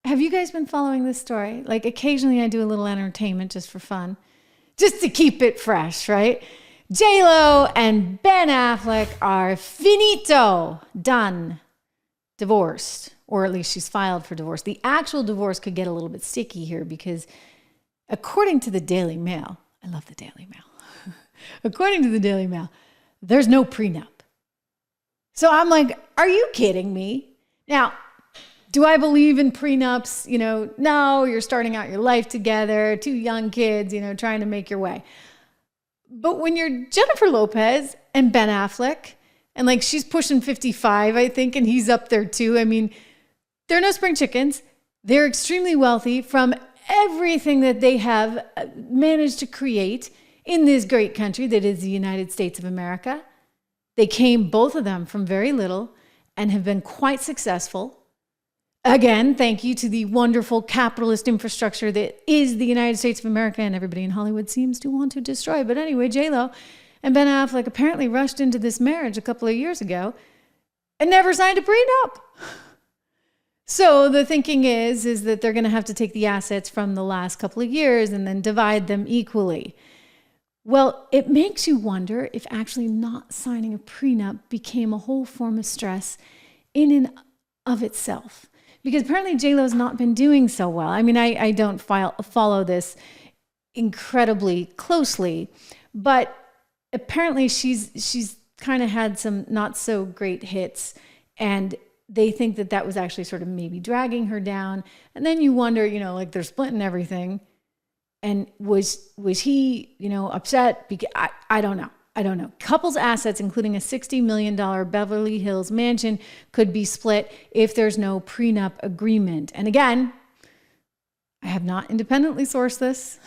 have you guys been following this story? Like occasionally I do a little entertainment just for fun, just to keep it fresh, right? JLo and Ben Affleck are finito, done, divorced, or at least she's filed for divorce. The actual divorce could get a little bit sticky here because according to the Daily Mail, I love the Daily Mail. According to the Daily Mail, there's no prenup. So I'm like, are you kidding me? Now, do I believe in prenups? No, you're starting out your life together, two young kids, trying to make your way. But when you're Jennifer Lopez and Ben Affleck, and like she's pushing 55, I think, and he's up there too. I mean, they're no spring chickens. They're extremely wealthy from everything that they have managed to create in this great country that is the United States of America. They came, both of them, from very little and have been quite successful. Again, thank you to the wonderful capitalist infrastructure that is the United States of America and everybody in Hollywood seems to want to destroy. But anyway, JLo and Ben Affleck apparently rushed into this marriage a couple of years ago and never signed a prenup. So the thinking is that they're going to have to take the assets from the last couple of years and then divide them equally. Well, it makes you wonder if actually not signing a prenup became a whole form of stress in and of itself. Because apparently JLo's not been doing so well. I mean, I don't follow this incredibly closely, but apparently she's kind of had some not so great hits, and they think that was actually sort of maybe dragging her down. And then you wonder, like they're splitting everything. And was he, upset? Because I don't know. I don't know. Couples' assets, including a $60 million Beverly Hills mansion, could be split if there's no prenup agreement. And again, I have not independently sourced this,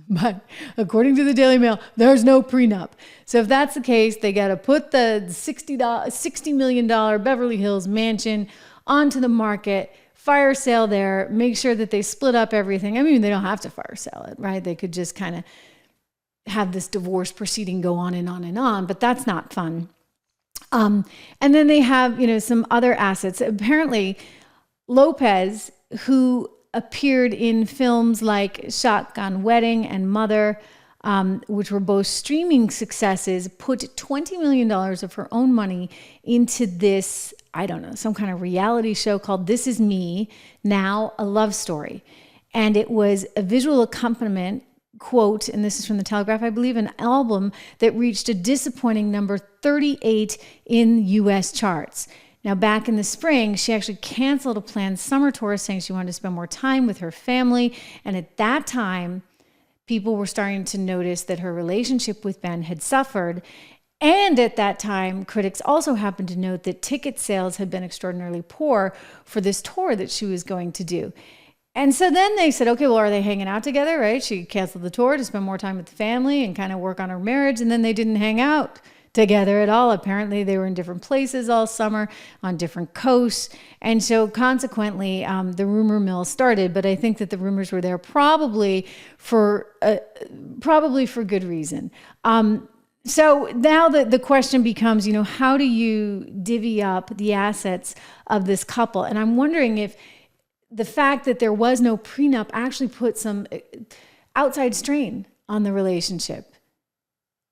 but according to the Daily Mail, there's no prenup. So if that's the case, they got to put the $60 million Beverly Hills mansion onto the market, fire sale there, make sure that they split up everything. I mean, they don't have to fire sale it, right? They could just kind of have this divorce proceeding go on and on and on, but that's not fun. And then they have, some other assets. Apparently, Lopez, who appeared in films like Shotgun Wedding and Mother, which were both streaming successes, put $20 million of her own money into this, I don't know, some kind of reality show called This Is Me, Now a Love Story. And it was a visual accompaniment, quote, and this is from the Telegraph, I believe, an album that reached a disappointing number 38 in U.S. charts. Now, back in the spring, she actually canceled a planned summer tour saying she wanted to spend more time with her family. And at that time, people were starting to notice that her relationship with Ben had suffered. And at that time, critics also happened to note that ticket sales had been extraordinarily poor for this tour that she was going to do. And so then they said, okay, well, are they hanging out together, right? She canceled the tour to spend more time with the family and kind of work on her marriage. And then they didn't hang out together at all. Apparently, they were in different places all summer on different coasts. And so consequently, the rumor mill started. But I think that the rumors were there probably for good reason. So now the question becomes, how do you divvy up the assets of this couple? And I'm wondering if the fact that there was no prenup actually put some outside strain on the relationship.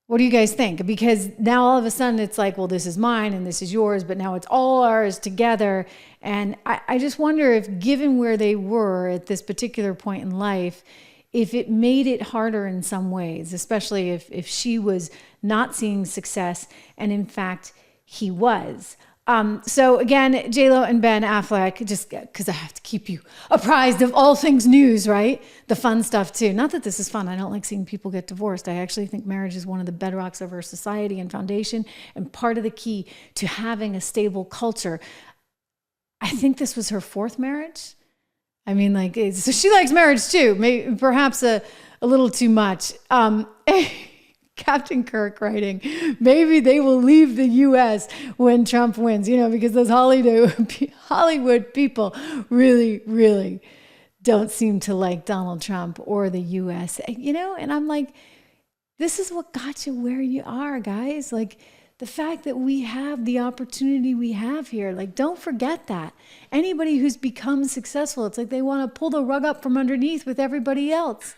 What do you guys think? Because now all of a sudden it's like, well, this is mine and this is yours, but now it's all ours together. And I just wonder if, given where they were at this particular point in life, if it made it harder in some ways, especially if she was not seeing success and in fact he was. So again, JLo and Ben Affleck, just because I have to keep you apprised of all things news, right? The fun stuff too. Not that this is fun. I don't like seeing people get divorced. I actually think marriage is one of the bedrocks of our society and foundation, and part of the key to having a stable culture. I think this was her fourth marriage. I mean, so she likes marriage too, maybe perhaps a little too much. Captain Kirk writing, maybe they will leave the U.S. when Trump wins, because those Hollywood people really, really don't seem to like Donald Trump or the U.S., and I'm like, this is what got you where you are, guys. Like, The fact that we have the opportunity we have here, like, don't forget that. Anybody who's become successful, it's like they want to pull the rug up from underneath with everybody else.